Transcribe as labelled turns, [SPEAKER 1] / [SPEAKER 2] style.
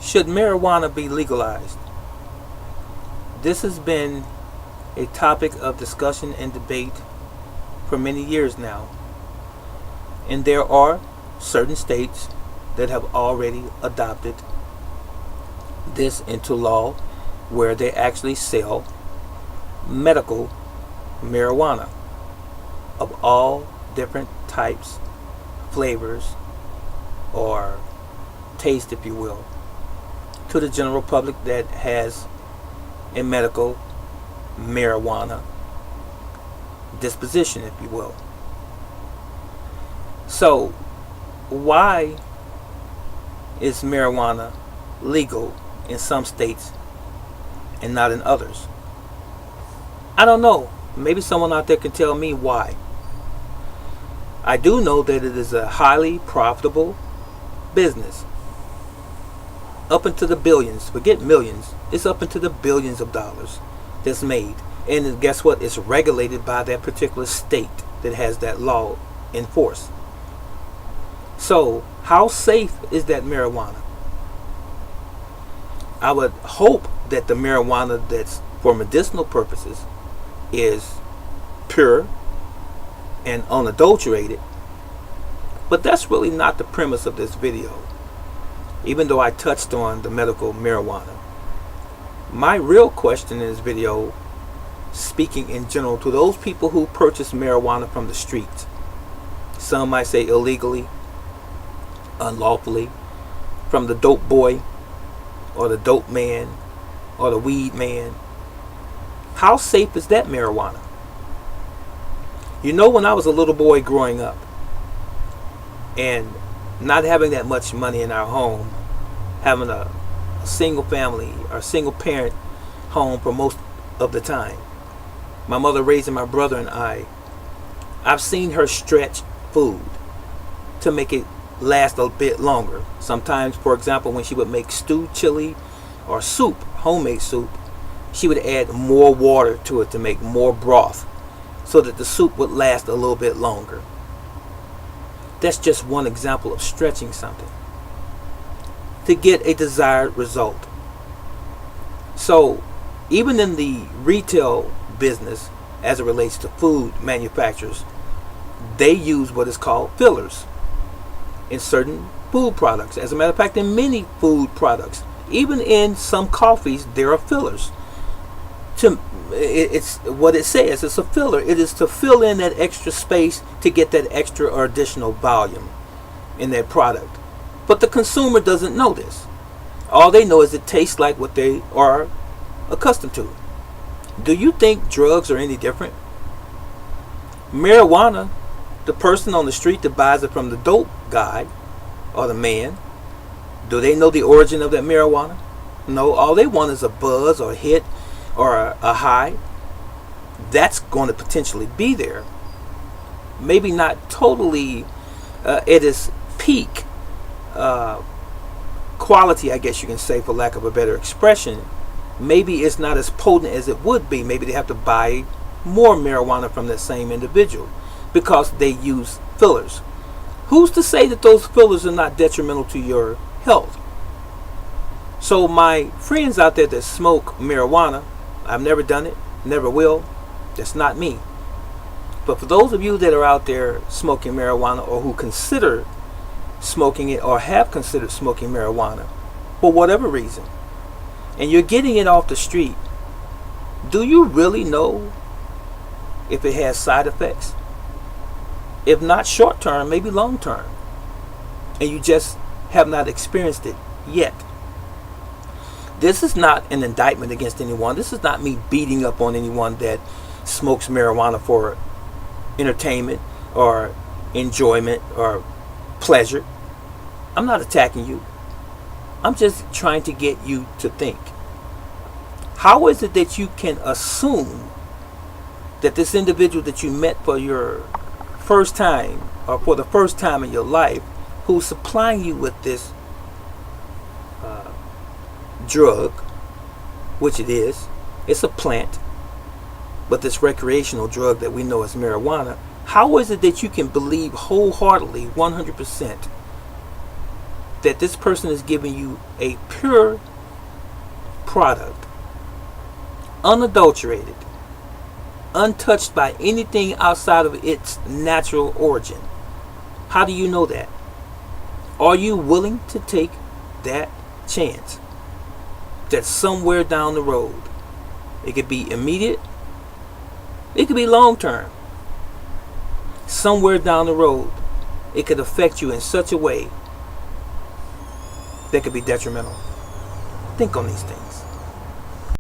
[SPEAKER 1] Should marijuana be legalized? This has been a topic of discussion and debate for many years now. And there are certain states that have already adopted this into law where they actually sell medical marijuana of all different types, flavors, or taste, if you will, to the general public that has a medical marijuana disposition, if you will. So, why is marijuana legal in some states and not in others? I don't know. Maybe someone out there can tell me why. I do know that it is a highly profitable business. Up into the billions, forget millions, it's up into the billions of dollars that's made. And guess what? It's regulated by that particular state that has that law in force. So, how safe is that marijuana? I would hope that the marijuana that's for medicinal purposes is pure and unadulterated. But that's really not the premise of this video. Even though I touched on the medical marijuana. My real question in this video, speaking in general to those people who purchase marijuana from the streets. Some might say illegally, unlawfully, from the dope boy, or the dope man, or the weed man. How safe is that marijuana? You know, when I was a little boy growing up, and not having that much money in our home, having a single family or single parent home for most of the time, my mother raising my brother and I've seen her stretch food to make it last a bit longer. Sometimes, for example, when she would make stewed chili or soup, homemade soup, she would add more water to it to make more broth so that the soup would last a little bit longer. That's just one example of stretching something to get a desired result. So, even in the retail business, as it relates to food manufacturers, they use what is called fillers in certain food products. As a matter of fact, in many food products, even in some coffees, there are fillers. It's what it says. It's a filler. It is to fill in that extra space to get that extra or additional volume in that product. But the consumer doesn't know this. All they know is it tastes like what they are accustomed to. Do you think drugs are any different? Marijuana, the person on the street that buys it from the dope guy or the man, do they know the origin of that marijuana? No, all they want is a buzz or a hit or a high. That's going to potentially be there. Maybe not totally at its peak quality, I guess you can say, for lack of a better expression. Maybe it's not as potent as it would be. Maybe they have to buy more marijuana from that same individual because they use fillers. Who's to say that those fillers are not detrimental to your health? So my friends out there that smoke marijuana, I've never done it, never will. That's not me. But for those of you that are out there smoking marijuana, or who consider smoking it or have considered smoking marijuana for whatever reason, and you're getting it off the street, do you really know if it has side effects? If not short term, maybe long term. And you just have not experienced it yet. This is not an indictment against anyone. This is not me beating up on anyone that smokes marijuana for entertainment or enjoyment or pleasure. I'm not attacking you. I'm just trying to get you to think. How is it that you can assume that this individual that you met for your first time or for the first time in your life, who's supplying you with this drug, which it is, it's a plant, but this recreational drug that we know as marijuana, how is it that you can believe wholeheartedly 100% that this person is giving you a pure product, unadulterated, untouched by anything outside of its natural origin? How do you know that? Are you willing to take that chance that somewhere down the road, it could be immediate, it could be long term, somewhere down the road, it could affect you in such a way that could be detrimental? Think on these things.